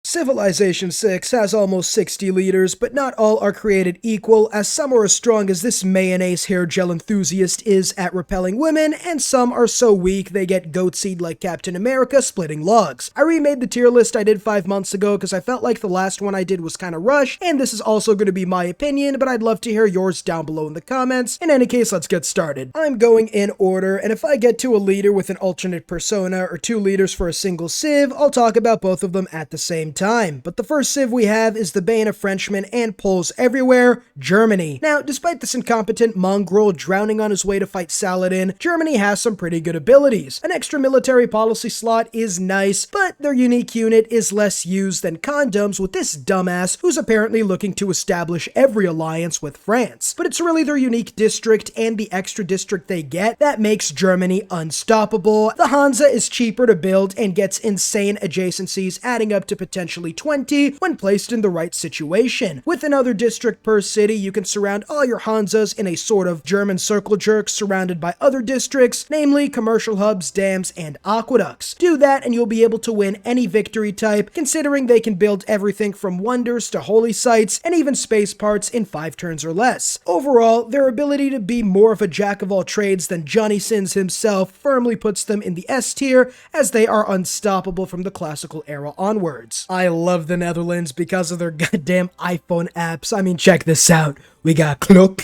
Civilization 6 has almost 60 leaders, but not all are created equal, as some are as strong as this mayonnaise hair gel enthusiast is at repelling women, and some are so weak they get goatseed like Captain America splitting logs. I remade the tier list I did 5 months ago because I felt like the last one I did was kinda rushed, and this is also going to be my opinion, but I'd love to hear yours down below in the comments. In any case, let's get started. I'm going in order, and if I get to a leader with an alternate persona or 2 leaders for a single civ, I'll talk about both of them at the same time. But the first civ we have is the bane of Frenchmen and Poles everywhere, Germany. Now, despite this incompetent mongrel drowning on his way to fight Saladin, Germany has some pretty good abilities. An extra military policy slot is nice, but their unique unit is less used than condoms with this dumbass who's apparently looking to establish every alliance with France. But it's really their unique district and the extra district they get that makes Germany unstoppable. The Hansa is cheaper to build and gets insane adjacencies, adding up to potentially 20 when placed in the right situation. With another district per city, you can surround all your Hansas in a sort of German circle jerk surrounded by other districts, namely commercial hubs, dams, and aqueducts. Do that and you'll be able to win any victory type, considering they can build everything from wonders to holy sites and even space parts in 5 turns or less. Overall, their ability to be more of a jack of all trades than Johnny Sins himself firmly puts them in the S tier, as they are unstoppable from the classical era onwards. I love the Netherlands because of their goddamn iPhone apps. I mean, check this out. We got Klok,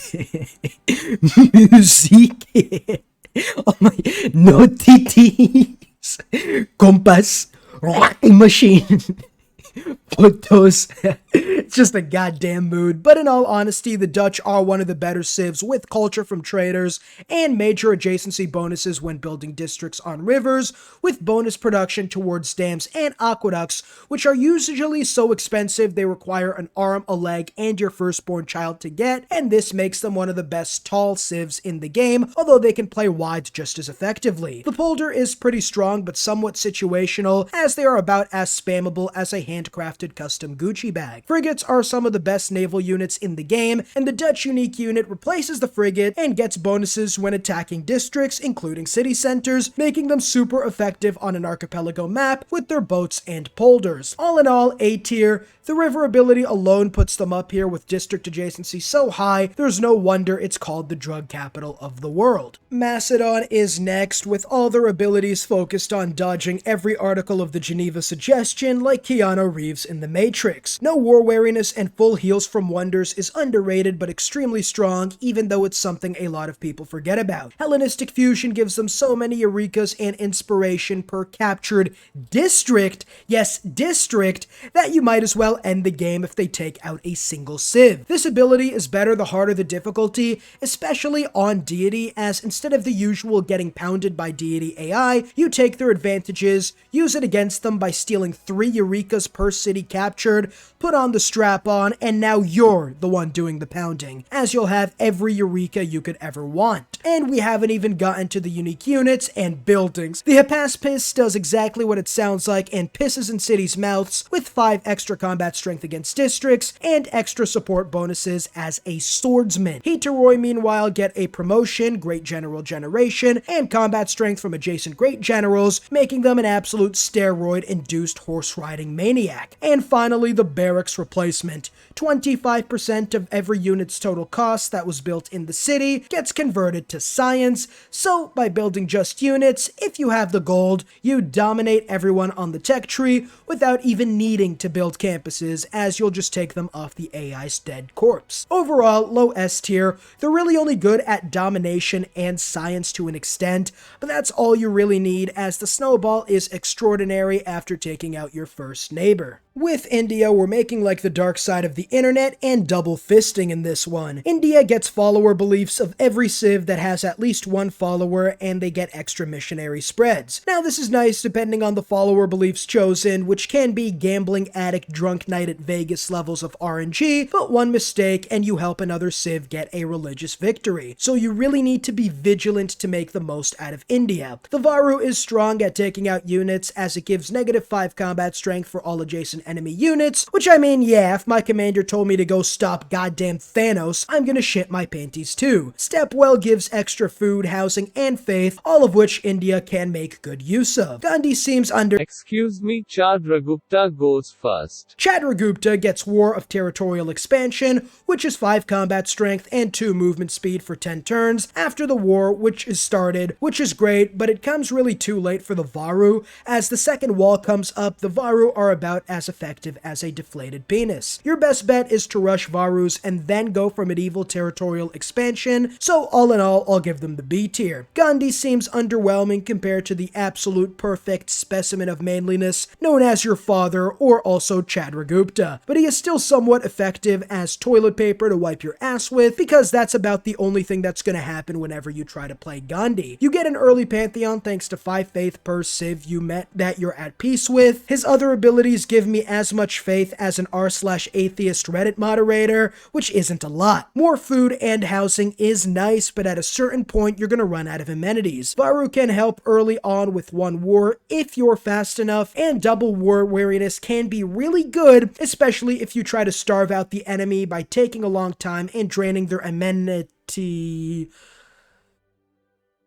Music, oh my, Notities, Compass, Rocking Machine, Photos. It's just a goddamn mood. But in all honesty, the Dutch are one of the better civs with culture from traders and major adjacency bonuses when building districts on rivers, with bonus production towards dams and aqueducts, which are usually so expensive they require an arm, a leg, and your firstborn child to get, and this makes them one of the best tall civs in the game, although they can play wide just as effectively. The polder is pretty strong but somewhat situational, as they are about as spammable as a handcrafted custom Gucci bag. Frigates are some of the best naval units in the game, and the Dutch unique unit replaces the frigate and gets bonuses when attacking districts, including city centers, making them super effective on an archipelago map with their boats and polders. All in all, A tier. The river ability alone puts them up here with district adjacency so high, there's no wonder it's called the drug capital of the world. Macedon is next, with all their abilities focused on dodging every article of the Geneva Suggestion like Keanu Reeves in The Matrix. No war wariness and full heals from wonders is underrated but extremely strong, even though it's something a lot of people forget about. Hellenistic fusion gives them so many eurekas and inspiration per captured district, yes, district, that you might as well end the game if they take out a single civ. This ability is better the harder the difficulty, especially on deity, as instead of the usual getting pounded by deity AI, you take their advantages, use it against them by stealing 3 eurekas per city captured, put on the strap on, and now you're the one doing the pounding, as you'll have every eureka you could ever want. And we haven't even gotten to the unique units and buildings. The Hippaspis does exactly what it sounds like and pisses in cities' mouths, with 5 extra combat strength against districts and extra support bonuses as a swordsman. Heteroi meanwhile get a promotion, Great General Generation, and combat strength from adjacent Great Generals, making them an absolute steroid-induced horse-riding maniac. And finally, the barracks replacement. 25% of every unit's total cost that was built in the city gets converted to science, so by building just units, if you have the gold, you dominate everyone on the tech tree without even needing to build campuses, as you'll just take them off the AI's dead corpse. Overall, low S tier. They're really only good at domination and science to an extent, but that's all you really need, as the snowball is extraordinary after taking out your first neighbor. With India, we're making like the dark side of the internet and double fisting in this one. India gets follower beliefs of every civ that has at least 1 follower, and they get extra missionary spreads. Now this is nice depending on the follower beliefs chosen, which can be gambling addict drunk night at Vegas levels of RNG, but one mistake and you help another civ get a religious victory. So you really need to be vigilant to make the most out of India. The Varu is strong at taking out units, as it gives -5 combat strength for all adjacent enemy units, which I mean, yeah, if my commander told me to go stop goddamn Thanos, I'm gonna shit my panties too. Stepwell gives extra food, housing, and faith, all of which India can make good use of. Gandhi seems under. Excuse me, Chandragupta goes first. Chandragupta gets War of Territorial Expansion, which is 5 combat strength and 2 movement speed for 10 turns after the war which is started, which is great, but it comes really too late for the Varu. As the second wall comes up, the Varu are about as effective as a deflated penis. Your best bet is to rush Varus and then go for medieval territorial expansion, so all in all, I'll give them the B tier. Gandhi seems underwhelming compared to the absolute perfect specimen of manliness known as your father or also Chandragupta, but he is still somewhat effective as toilet paper to wipe your ass with, because that's about the only thing that's gonna happen whenever you try to play Gandhi. You get an early pantheon thanks to 5 faith per civ you met that you're at peace with. His other abilities give me as much faith as an r/atheist Reddit moderator, which isn't a lot. More food and housing is nice, but at a certain point you're gonna run out of amenities. Varu can help early on with 1 war if you're fast enough, and double war weariness can be really good, especially if you try to starve out the enemy by taking a long time and draining their amenity.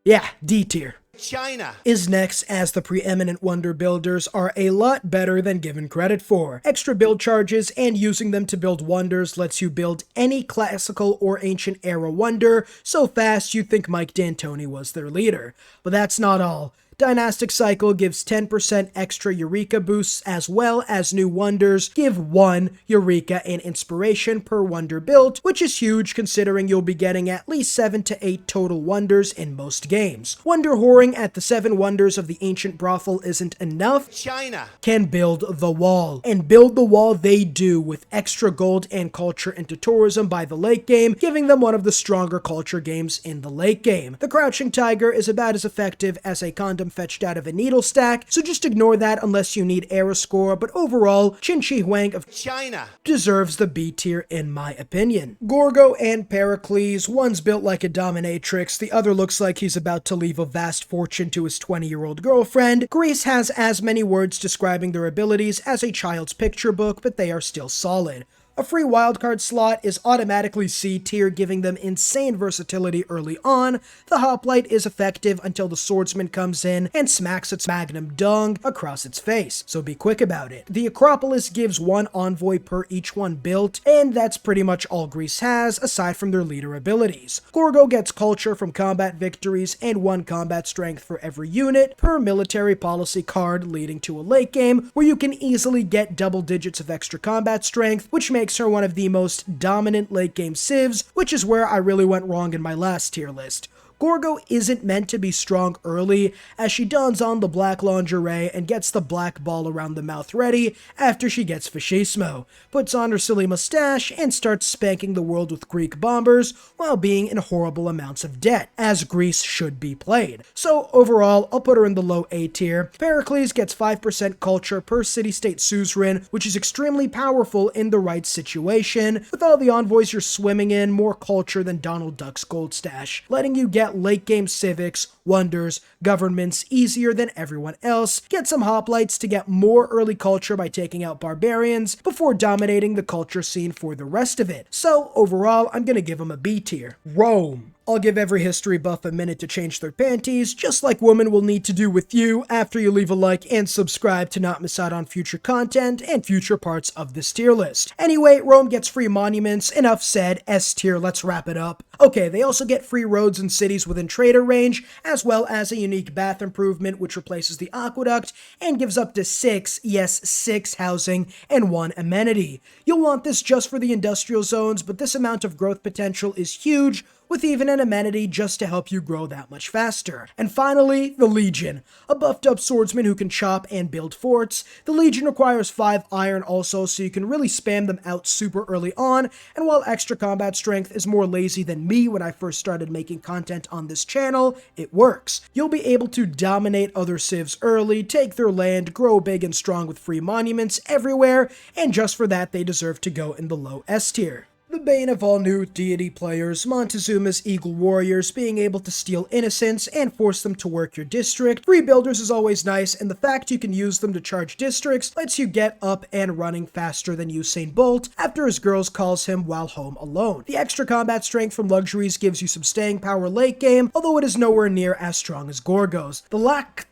Yeah, D tier. China is next, as the preeminent wonder builders are a lot better than given credit for. Extra build charges and using them to build wonders lets you build any classical or ancient era wonder so fast you think Mike D'Antoni was their leader. But that's not all. Dynastic Cycle gives 10% extra Eureka boosts, as well as new wonders give 1 Eureka and Inspiration per wonder built, which is huge considering you'll be getting at least 7 to 8 total wonders in most games. Wonder whoring at the 7 wonders of the ancient brothel isn't enough. China Can build the wall. And build the wall they do with extra gold and culture into tourism by the late game, giving them one of the stronger culture games in the late game. The Crouching Tiger is about as effective as a condom fetched out of a needle stack, so just ignore that unless you need era score, but overall, Qin Shi Huang of China deserves the B tier in my opinion. Gorgo and Pericles, one's built like a dominatrix, the other looks like he's about to leave a vast fortune to his 20-year-old girlfriend. Greece has as many words describing their abilities as a child's picture book, but they are still solid. A free wildcard slot is automatically C tier, giving them insane versatility early on. The hoplite is effective until the swordsman comes in and smacks its magnum dung across its face, so be quick about it. The Acropolis gives 1 envoy per each one built, and that's pretty much all Greece has, aside from their leader abilities. Gorgo gets culture from combat victories and 1 combat strength for every unit per military policy card, leading to a late game where you can easily get double digits of extra combat strength, which makes her one of the most dominant late game civs, which is where I really went wrong in my last tier list. Gorgo isn't meant to be strong early, as she dons on the black lingerie and gets the black ball around the mouth ready after she gets fascismo, puts on her silly mustache, and starts spanking the world with Greek bombers while being in horrible amounts of debt, as Greece should be played. So overall, I'll put her in the low A tier. Pericles gets 5% culture per city-state suzerain, which is extremely powerful in the right situation. With all the envoys you're swimming in, more culture than Donald Duck's gold stash, letting you get late game civics, wonders, governments easier than everyone else, get some hoplites to get more early culture by taking out barbarians before dominating the culture scene for the rest of it. So overall, I'm gonna give them a B tier. Rome. I'll give every history buff a minute to change their panties, just like women will need to do with you after you leave a like and subscribe to not miss out on future content and future parts of this tier list. Anyway, Rome gets free monuments, enough said, S tier, let's wrap it up. Okay, they also get free roads and cities within trader range, as well as a unique bath improvement which replaces the aqueduct and gives up to 6, yes 6 housing and 1 amenity. You'll want this just for the industrial zones, but this amount of growth potential is huge, with even an amenity just to help you grow that much faster. And finally, the Legion, a buffed up swordsman who can chop and build forts. The Legion requires 5 iron also, so you can really spam them out super early on, and while extra combat strength is more lazy than me when I first started making content on this channel, it works. You'll be able to dominate other civs early, take their land, grow big and strong with free monuments everywhere, and just for that they deserve to go in the low S tier. The bane of all new deity players, Montezuma's Eagle Warriors being able to steal innocents and force them to work your district. Free builders is always nice, and the fact you can use them to charge districts lets you get up and running faster than Usain Bolt after his girls calls him while home alone. The extra combat strength from luxuries gives you some staying power late game, although it is nowhere near as strong as Gorgo's.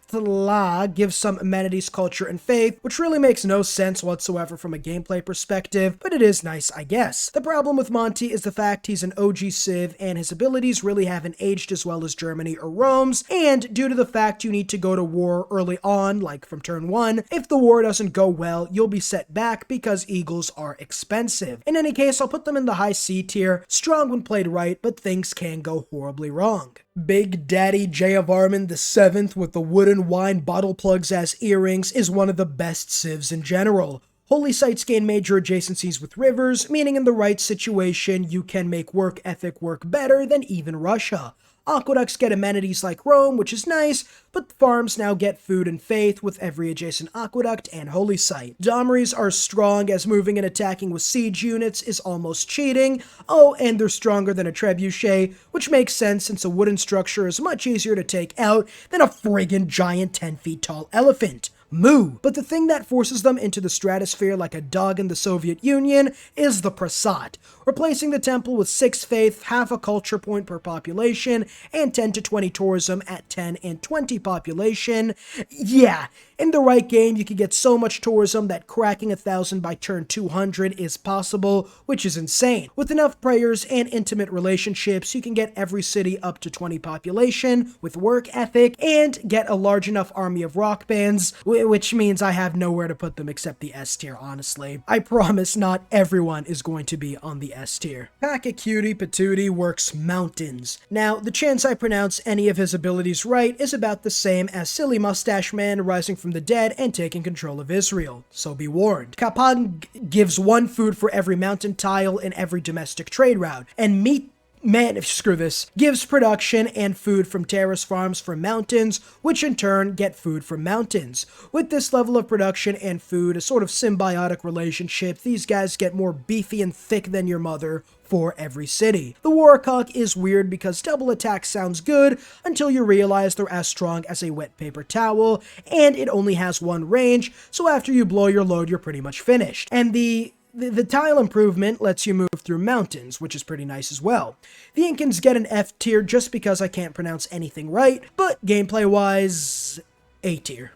The La gives some amenities, culture, and faith, which really makes no sense whatsoever from a gameplay perspective, but it is nice, I guess. The problem with Monty is the fact he's an OG Civ, and his abilities really haven't aged as well as Germany or Rome's, and due to the fact you need to go to war early on, like from turn 1, if the war doesn't go well, you'll be set back because Eagles are expensive. In any case, I'll put them in the high C tier, strong when played right, but things can go horribly wrong. Big Daddy Jayavarman VII with the wooden wine bottle plugs as earrings is one of the best civs in general. Holy sites gain major adjacencies with rivers, meaning in the right situation you can make work ethic work better than even Russia. Aqueducts get amenities like Rome, which is nice, but farms now get food and faith with every adjacent aqueduct and holy site. Domries are strong as moving and attacking with siege units is almost cheating. Oh, and they're stronger than a trebuchet, which makes sense since a wooden structure is much easier to take out than a friggin' giant 10 feet tall elephant. Moo! But the thing that forces them into the stratosphere like a dog in the Soviet Union is the Prasad, replacing the temple with 6 faith, half a culture point per population, and 10 to 20 tourism at 10 and 20 population. Yeah, in the right game you can get so much tourism that cracking 1,000 by turn 200 is possible, which is insane. With enough prayers and intimate relationships, you can get every city up to 20 population with work ethic, and get a large enough army of rock bands, which means I have nowhere to put them except the S tier, honestly. I promise not everyone is going to be on the S tier. Pakacutie Patootie works mountains. Now, the chance I pronounce any of his abilities right is about the same as Silly Mustache Man rising from the dead and taking control of Israel, so be warned. Kapag gives 1 food for every mountain tile in every domestic trade route, and gives production and food from terrace farms for mountains, which in turn get food from mountains. With this level of production and food, a sort of symbiotic relationship, these guys get more beefy and thick than your mother for every city. The Warcock is weird because double attack sounds good until you realize they're as strong as a wet paper towel, and it only has 1 range, so after you blow your load you're pretty much finished. And the tile improvement lets you move through mountains, which is pretty nice as well. The Incans get an F tier just because I can't pronounce anything right, but gameplay-wise, A tier.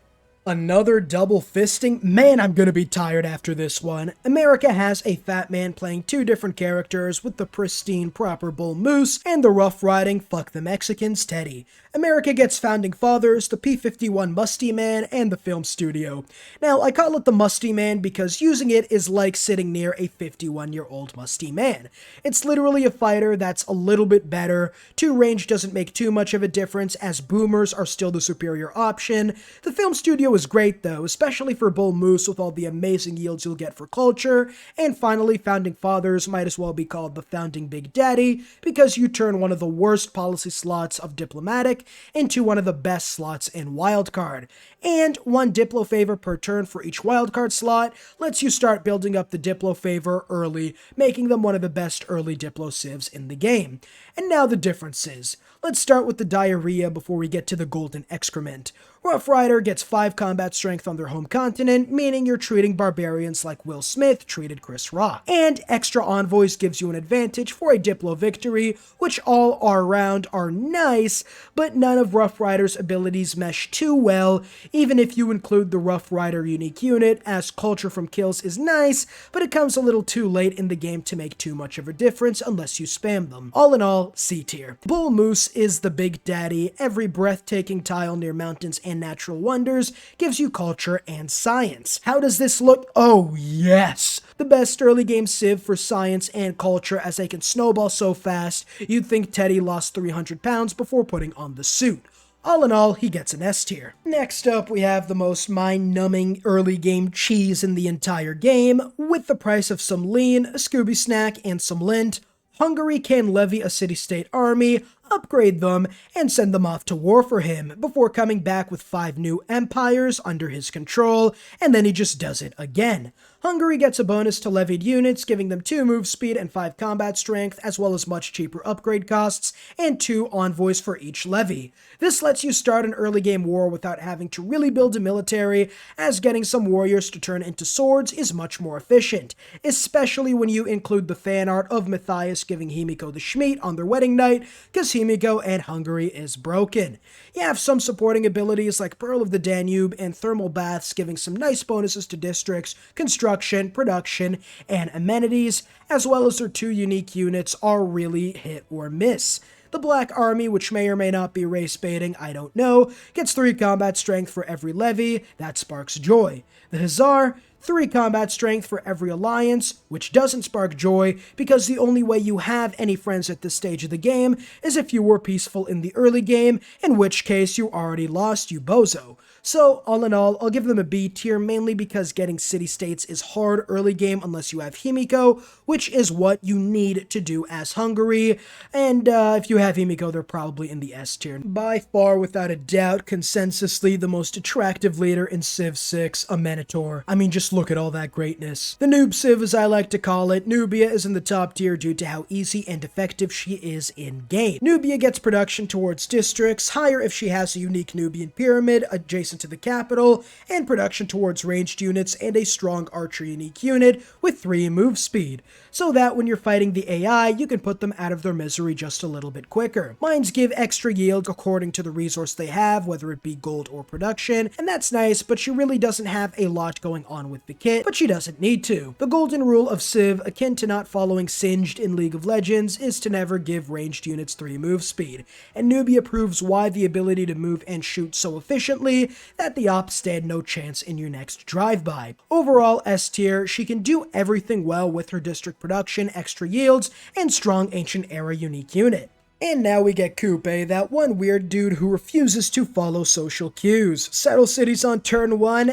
Another double fisting? Man, I'm gonna be tired after this one. America has a fat man playing 2 different characters with the pristine proper bull moose and the rough riding fuck the Mexicans Teddy. America gets Founding Fathers, the P-51 Musty Man, and the film studio. Now, I call it the Musty Man because using it is like sitting near a 51-year-old musty man. It's literally a fighter that's a little bit better. 2 range doesn't make too much of a difference as boomers are still the superior option. The film studio is great though, especially for Bull Moose with all the amazing yields you'll get for culture. And finally, Founding Fathers might as well be called the Founding Big Daddy because you turn one of the worst policy slots of Diplomatic into one of the best slots in Wildcard. And 1 Diplo favor per turn for each Wildcard slot lets you start building up the Diplo favor early, making them one of the best early Diplo civs in the game. And now the differences. Let's start with the diarrhea before we get to the golden excrement. Rough Rider gets 5 combat strength on their home continent, meaning you're treating barbarians like Will Smith treated Chris Rock. And Extra Envoys gives you an advantage for a Diplo victory, which all around are nice, but none of Rough Rider's abilities mesh too well, even if you include the Rough Rider unique unit, as culture from kills is nice, but it comes a little too late in the game to make too much of a difference unless you spam them. All in all, C tier. Bull Moose is the big daddy. Every breathtaking tile near mountains and natural wonders gives you culture and science. How does this look? Oh yes! The best early game civ for science and culture, as they can snowball so fast you'd think Teddy lost 300 pounds before putting on the suit. All in all, he gets an S tier. Next up, we have the most mind-numbing early game cheese in the entire game, with the price of some lean, a Scooby snack, and some lint. Hungary can levy a city-state army. upgrade them, and send them off to war for him, before coming back with 5 new empires under his control, and then he just does it again. Hungary gets a bonus to levied units, giving them 2 move speed and 5 combat strength, as well as much cheaper upgrade costs, and 2 envoys for each levy. This lets you start an early game war without having to really build a military, as getting some warriors to turn into swords is much more efficient, especially when you include the fan art of Matthias giving Himiko the Schmied on their wedding night, because Himiko and Hungary is broken. You have some supporting abilities like Pearl of the Danube and Thermal Baths giving some nice bonuses to districts, construction, production, and amenities, as well as their 2 unique units are really hit or miss. The Black Army, which may or may not be race baiting, I don't know, gets 3 combat strength for every levy, that sparks joy. The Hussar, 3 combat strength for every alliance, which doesn't spark joy, because the only way you have any friends at this stage of the game is if you were peaceful in the early game, in which case you already lost, you bozo. So, all in all, I'll give them a B tier, mainly because getting city-states is hard early game unless you have Himiko, which is what you need to do as Hungary, and if you have Himiko, they're probably in the S tier. By far, without a doubt, consensusly the most attractive leader in Civ 6, a Minotaur. I mean, just look at all that greatness. The noob Civ, as I like to call it, Nubia is in the top tier due to how easy and effective she is in-game. Nubia gets production towards districts, higher if she has a unique Nubian pyramid adjacent to the capital, and production towards ranged units and a strong archer unique unit with 3 move speed, so that when you're fighting the AI, you can put them out of their misery just a little bit quicker. Mines give extra yield according to the resource they have, whether it be gold or production, and that's nice, but she really doesn't have a lot going on with the kit, but she doesn't need to. The golden rule of Civ, akin to not following Singed in League of Legends, is to never give ranged units 3 move speed, and Nubia proves why the ability to move and shoot so efficiently that the ops stand no chance in your next drive-by. Overall, S tier, she can do everything well with her district production, extra yields, and strong ancient era unique unit. And now we get Coupe, that one weird dude who refuses to follow social cues. Settle cities on turn 1?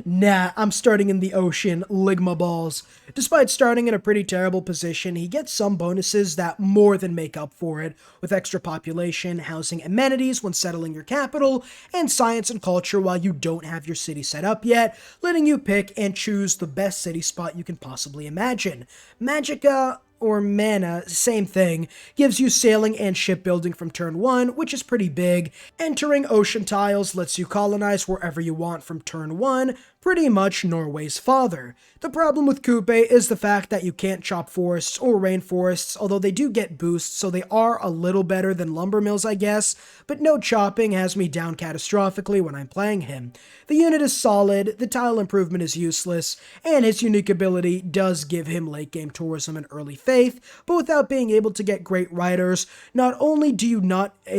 Nah, I'm starting in the ocean, ligma balls. Despite starting in a pretty terrible position, he gets some bonuses that more than make up for it, with extra population, housing amenities when settling your capital, and science and culture while you don't have your city set up yet, letting you pick and choose the best city spot you can possibly imagine. Magica, or mana, same thing, gives you sailing and shipbuilding from turn 1, which is pretty big. Entering ocean tiles lets you colonize wherever you want from turn 1, pretty much Norway's father. The problem with Coupe is the fact that you can't chop forests or rainforests, although they do get boosts, so they are a little better than lumber mills, I guess, but no chopping has me down catastrophically when I'm playing him. The unit is solid, the tile improvement is useless, and his unique ability does give him late game tourism and early faith, but without being able to get great riders, not only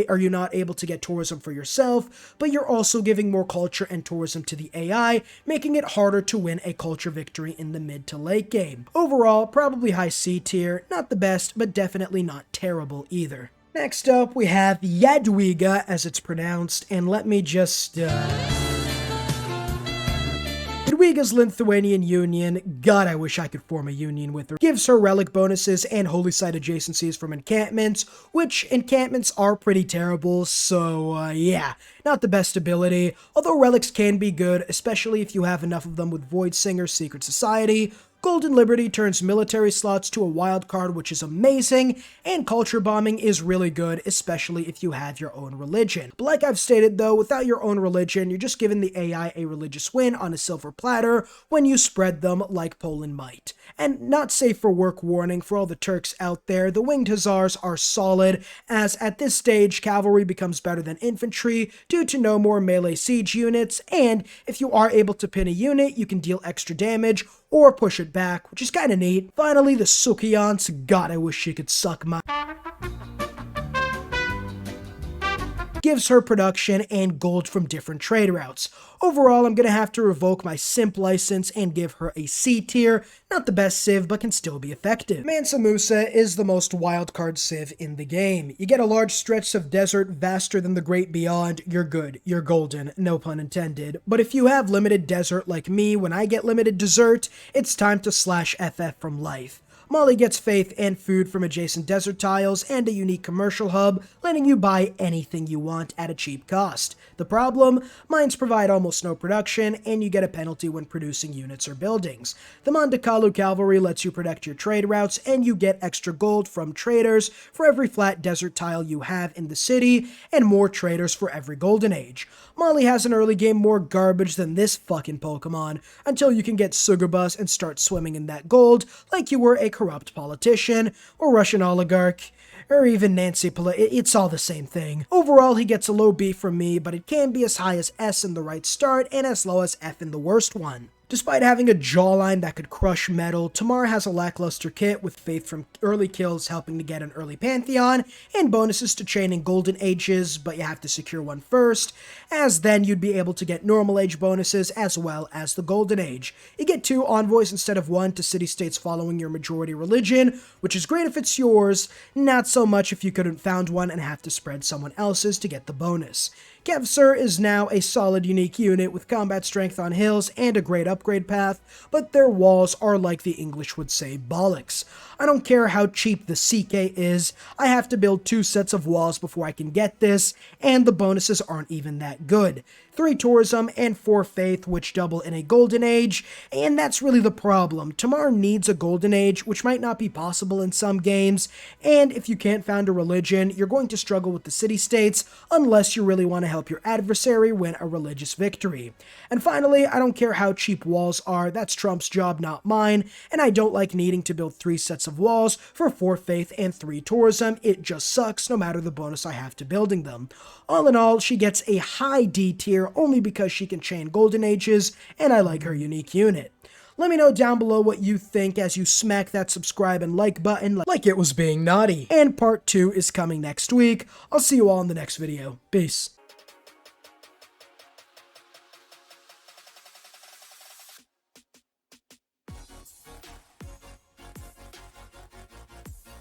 are you not able to get tourism for yourself, but you're also giving more culture and tourism to the AI, making it harder to win a culture victory in the mid to late game. Overall, probably high C tier, not the best, but definitely not terrible either. Next up, we have Jadwiga, as it's pronounced, and let me just, Jadwiga's Lithuanian Union, god I wish I could form a union with her, gives her relic bonuses and holy site adjacencies from encampments, which encampments are pretty terrible, so yeah, not the best ability, although relics can be good, especially if you have enough of them with Void Singer's Secret Society. Golden Liberty turns military slots to a wild card, which is amazing, and culture bombing is really good, especially if you have your own religion. But like I've stated though, without your own religion, you're just giving the AI a religious win on a silver platter when you spread them like Poland might. And not safe for work warning for all the Turks out there, the Winged Hussars are solid, as at this stage, cavalry becomes better than infantry due to no more melee siege units, and if you are able to pin a unit, you can deal extra damage or push it back, which is kinda neat. Finally, the Sukians, god I wish she could suck my... gives her production and gold from different trade routes. Overall, I'm gonna have to revoke my simp license and give her a C tier. Not the best civ, but can still be effective. Mansa Musa is the most wildcard civ in the game. You get a large stretch of desert vaster than the great beyond, you're good, you're golden, no pun intended. But if you have limited desert like me, when I get limited dessert, it's time to slash FF from life. Mali gets faith and food from adjacent desert tiles and a unique commercial hub, letting you buy anything you want at a cheap cost. The problem? Mines provide almost no production, and you get a penalty when producing units or buildings. The Mandakalu Cavalry lets you protect your trade routes, and you get extra gold from traders for every flat desert tile you have in the city, and more traders for every golden age. Mali has an early game more garbage than this fucking Pokemon, until you can get Sugarbus and start swimming in that gold like you were a corrupt politician, or Russian oligarch, or even Nancy Pelosi. It's all the same thing. Overall, he gets a low B from me, but it can be as high as S in the right start and as low as F in the worst one. Despite having a jawline that could crush metal, Tamar has a lackluster kit with faith from early kills helping to get an early Pantheon, and bonuses to chain in Golden Ages, but you have to secure one first, as then you'd be able to get Normal Age bonuses as well as the Golden Age. You get 2 envoys instead of 1 to city-states following your majority religion, which is great if it's yours, not so much if you couldn't found one and have to spread someone else's to get the bonus. Kevsur is now a solid unique unit with combat strength on hills and a great upgrade path, but their walls are like the English would say bollocks. I don't care how cheap the CK is, I have to build 2 sets of walls before I can get this, and the bonuses aren't even that good. 3 tourism and 4 faith, which double in a golden age, and that's really the problem. Tamar needs a golden age, which might not be possible in some games, and if you can't found a religion, you're going to struggle with the city-states unless you really want to help your adversary win a religious victory. And finally, I don't care how cheap walls are, that's Trump's job, not mine, and I don't like needing to build 3 sets of walls for 4 faith and 3 tourism. It just sucks no matter the bonus I have to building them. All in all, she gets a high D tier only because she can chain golden ages, and I like her unique unit. Let me know down below what you think as you smack that subscribe and like button like it was being naughty. And part 2 is coming next week. I'll see you all in the next video. Peace.